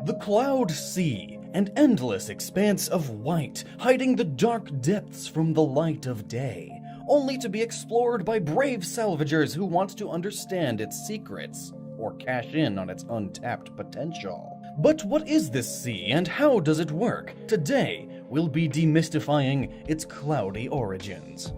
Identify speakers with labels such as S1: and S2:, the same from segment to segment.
S1: The Cloud Sea, an endless expanse of white, hiding the dark depths from the light of day, only to be explored by brave salvagers who want to understand its secrets, or cash in on its untapped potential. But what is this sea and how does it work? Today, we'll be demystifying its cloudy origins.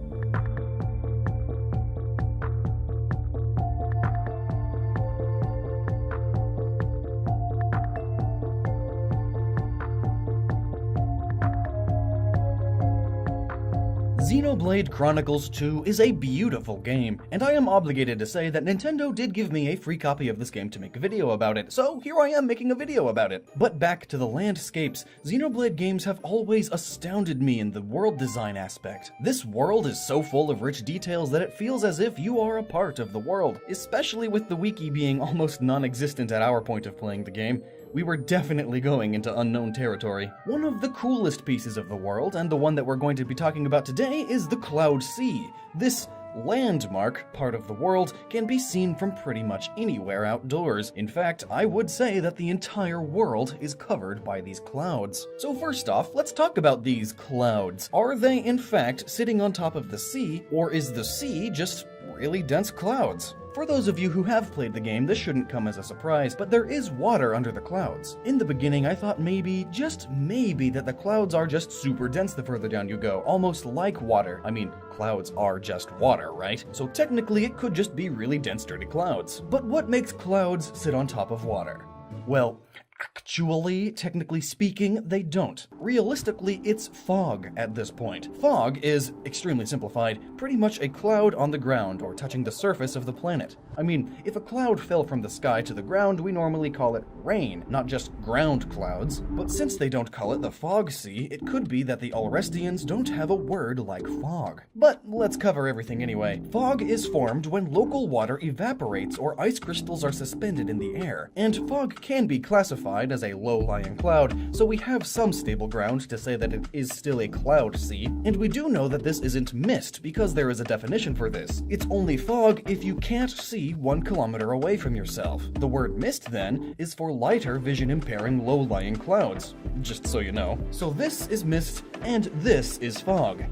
S1: Xenoblade Chronicles 2 is a beautiful game, and I am obligated to say that Nintendo did give me a free copy of this game to make a video about it, so here I am making a video about it. But back to the landscapes, Xenoblade games have always astounded me in the world design aspect. This world is so full of rich details that it feels as if you are a part of the world, especially with the wiki being almost non-existent at our point of playing the game. We were definitely going into unknown territory. One of the coolest pieces of the world, and the one that we're going to be talking about today, is the Cloud Sea. This landmark part of the world can be seen from pretty much anywhere outdoors. In fact, I would say that the entire world is covered by these clouds. So first off, let's talk about these clouds. Are they in fact sitting on top of the sea, or is the sea just really dense clouds? For those of you who have played the game, this shouldn't come as a surprise, but there is water under the clouds. In the beginning, I thought maybe, just maybe, that the clouds are just super dense the further down you go, almost like water. I mean, clouds are just water, right? So technically, it could just be really dense, dirty clouds. But what makes clouds sit on top of water? Well, actually, technically speaking, they don't. Realistically, it's fog at this point. Fog is, extremely simplified, pretty much a cloud on the ground or touching the surface of the planet. I mean, if a cloud fell from the sky to the ground, we normally call it rain, not just ground clouds. But since they don't call it the fog sea, it could be that the Alrestians don't have a word like fog. But let's cover everything anyway. Fog is formed when local water evaporates or ice crystals are suspended in the air, and fog can be classified as a low-lying cloud, so we have some stable ground to say that it is still a cloud sea, and we do know that this isn't mist because there is a definition for this. It's only fog if you can't see 1 kilometer away from yourself. The word mist, then, is for lighter vision-impairing low-lying clouds, just so you know. So this is mist, and this is fog.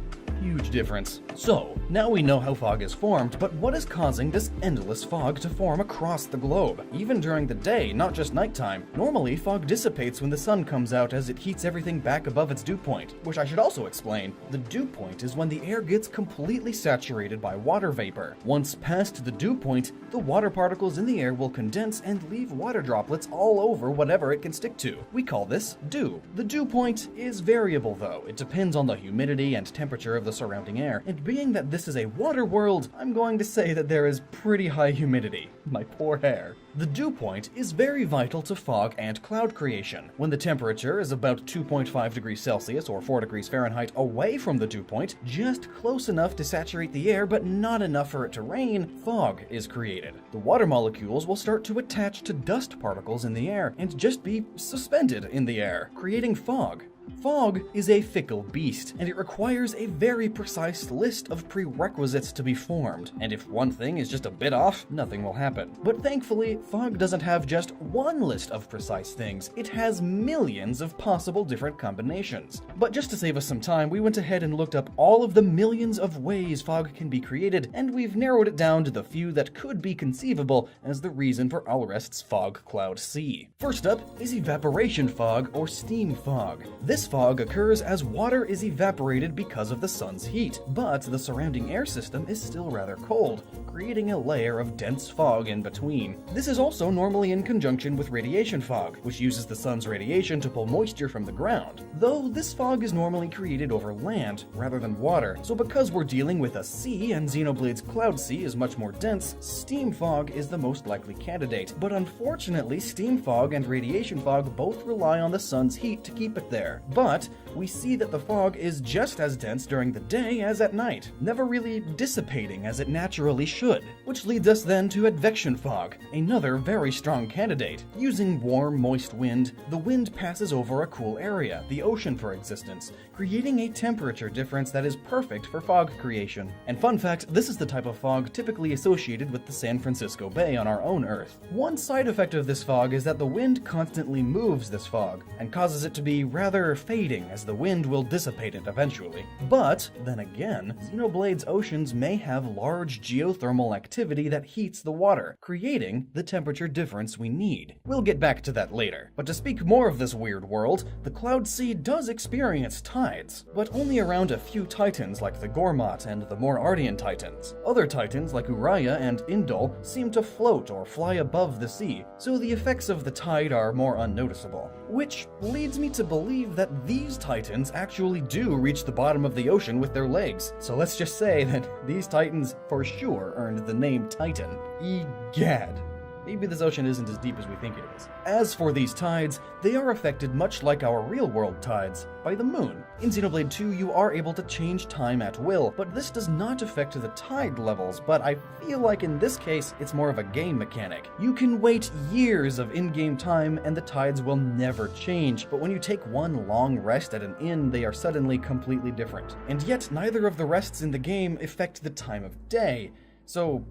S1: Huge difference. So, now we know how fog is formed, but what is causing this endless fog to form across the globe? Even during the day, not just nighttime. Normally, fog dissipates when the sun comes out as it heats everything back above its dew point, which I should also explain. The dew point is when the air gets completely saturated by water vapor. Once past the dew point, the water particles in the air will condense and leave water droplets all over whatever it can stick to. We call this dew. The dew point is variable though. It depends on the humidity and temperature of the surrounding air, and being that this is a water world, I'm going to say that there is pretty high humidity. My poor hair. The dew point is very vital to fog and cloud creation. When the temperature is about 2.5 degrees Celsius or 4 degrees Fahrenheit away from the dew point, just close enough to saturate the air but not enough for it to rain, fog is created. The water molecules will start to attach to dust particles in the air and just be suspended in the air, creating fog. Fog is a fickle beast, and it requires a very precise list of prerequisites to be formed, and if one thing is just a bit off, nothing will happen. But thankfully, fog doesn't have just one list of precise things, it has millions of possible different combinations. But just to save us some time, we went ahead and looked up all of the millions of ways fog can be created, and we've narrowed it down to the few that could be conceivable as the reason for Alrest's fog cloud sea. First up is evaporation fog or steam fog. This fog occurs as water is evaporated because of the sun's heat, but the surrounding air system is still rather cold, creating a layer of dense fog in between. This is also normally in conjunction with radiation fog, which uses the sun's radiation to pull moisture from the ground, though this fog is normally created over land rather than water. So because we're dealing with a sea and Xenoblade's Cloud Sea is much more dense, steam fog is the most likely candidate. But unfortunately, steam fog and radiation fog both rely on the sun's heat to keep it there. But we see that the fog is just as dense during the day as at night, never really dissipating as it naturally should. Which leads us then to advection fog, another very strong candidate. Using warm, moist wind, the wind passes over a cool area, the ocean for existence, creating a temperature difference that is perfect for fog creation. And fun fact, this is the type of fog typically associated with the San Francisco Bay on our own Earth. One side effect of this fog is that the wind constantly moves this fog, and causes it to be rather fading as the wind will dissipate it eventually. But, then again, Xenoblade's oceans may have large geothermal activity that heats the water, creating the temperature difference we need. We'll get back to that later. But to speak more of this weird world, the Cloud Sea does experience tides, but only around a few titans like the Gormott and the more Ardean titans. Other titans like Uraya and Indol seem to float or fly above the sea, so the effects of the tide are more unnoticeable. Which leads me to believe that these titans actually do reach the bottom of the ocean with their legs. So let's just say that these titans for sure earned the name Titan. Egad. Maybe this ocean isn't as deep as we think it is. As for these tides, they are affected much like our real-world tides, by the moon. In Xenoblade 2, you are able to change time at will, but this does not affect the tide levels, but I feel like in this case, it's more of a game mechanic. You can wait years of in-game time and the tides will never change, but when you take one long rest at an inn, they are suddenly completely different. And yet, neither of the rests in the game affect the time of day, so...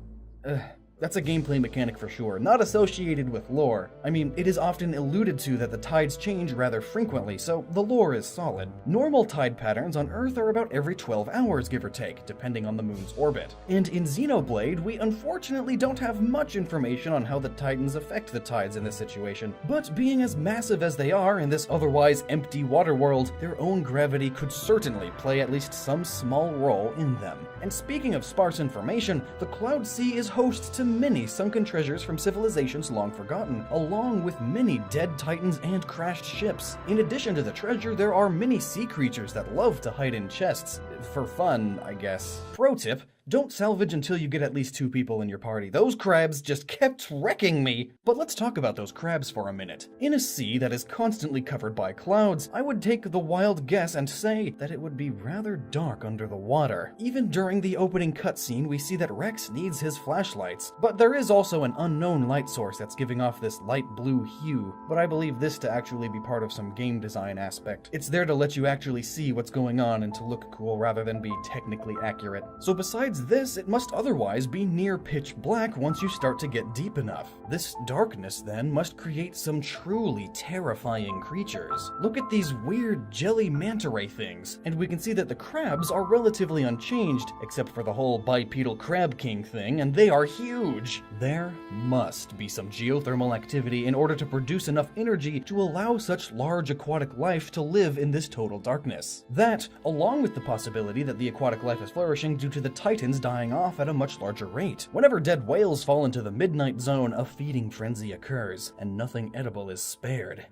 S1: that's a gameplay mechanic for sure, not associated with lore. I mean, it is often alluded to that the tides change rather frequently, so the lore is solid. Normal tide patterns on Earth are about every 12 hours, give or take, depending on the moon's orbit. And in Xenoblade, we unfortunately don't have much information on how the Titans affect the tides in this situation. But being as massive as they are in this otherwise empty water world, their own gravity could certainly play at least some small role in them. And speaking of sparse information, the Cloud Sea is host to many sunken treasures from civilizations long forgotten, along with many dead titans and crashed ships. In addition to the treasure, there are many sea creatures that love to hide in chests. For fun, I guess. Pro tip, don't salvage until you get at least 2 people in your party. Those crabs just kept wrecking me. But let's talk about those crabs for a minute. In a sea that is constantly covered by clouds, I would take the wild guess and say that it would be rather dark under the water. Even during the opening cutscene, we see that Rex needs his flashlights, but there is also an unknown light source that's giving off this light blue hue, but I believe this to actually be part of some game design aspect. It's there to let you actually see what's going on and to look cool rather than be technically accurate. So besides this, it must otherwise be near pitch black once you start to get deep enough. This darkness then must create some truly terrifying creatures. Look at these weird jelly manta ray things, and we can see that the crabs are relatively unchanged, except for the whole bipedal crab king thing, and they are huge. There must be some geothermal activity in order to produce enough energy to allow such large aquatic life to live in this total darkness. That, along with the possibility that the aquatic life is flourishing due to the titans dying off at a much larger rate. Whenever dead whales fall into the midnight zone, a feeding frenzy occurs, and nothing edible is spared.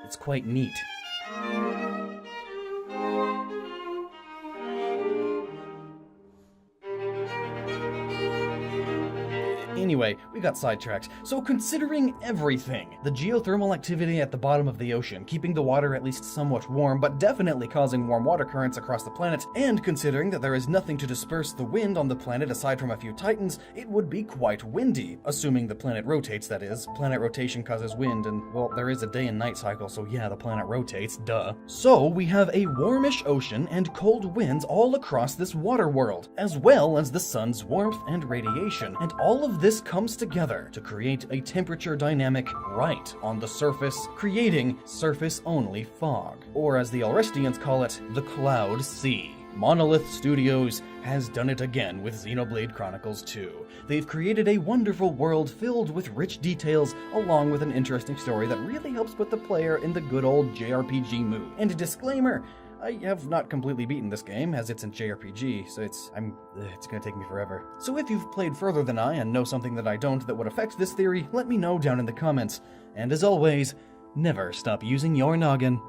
S1: It's quite neat. Anyway, we got sidetracked. So considering everything, the geothermal activity at the bottom of the ocean, keeping the water at least somewhat warm, but definitely causing warm water currents across the planet, and considering that there is nothing to disperse the wind on the planet aside from a few titans, it would be quite windy. Assuming the planet rotates, that is. Planet rotation causes wind, and, well, there is a day and night cycle, so yeah, the planet rotates, duh. So we have a warmish ocean and cold winds all across this water world, as well as the sun's warmth and radiation, and all of this comes together to create a temperature dynamic right on the surface, creating surface-only fog, or as the Alrestians call it, the Cloud Sea. Monolith Studios has done it again with Xenoblade Chronicles 2. They've created a wonderful world filled with rich details, along with an interesting story that really helps put the player in the good old JRPG mood. And a disclaimer, I have not completely beaten this game, as it's in JRPG, so it's gonna take me forever. So if you've played further than I and know something that I don't that would affect this theory, let me know down in the comments. And as always, Never stop using your noggin.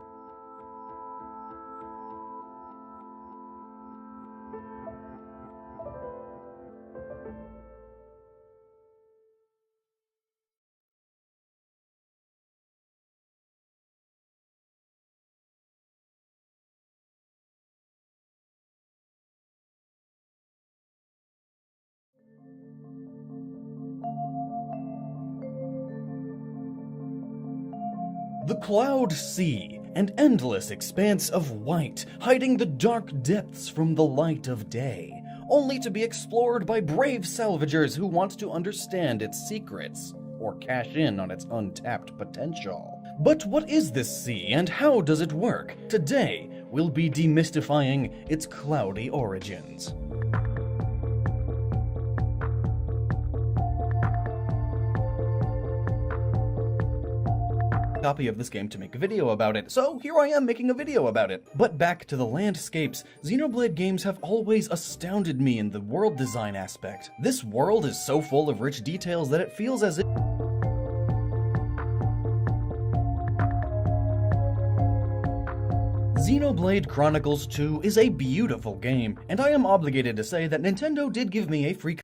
S1: The cloud sea, an endless expanse of white, hiding the dark depths from the light of day, only to be explored by brave salvagers who want to understand its secrets, or cash in on its untapped potential. But what is this sea and how does it work? Today, we'll be demystifying its cloudy origins. Copy of this game to make a video about it, so here I am making a video about it. But back to the landscapes, Xenoblade games have always astounded me in the world design aspect. This world is so full of rich details that it feels as if Xenoblade Chronicles 2 is a beautiful game, and I am obligated to say that Nintendo did give me a free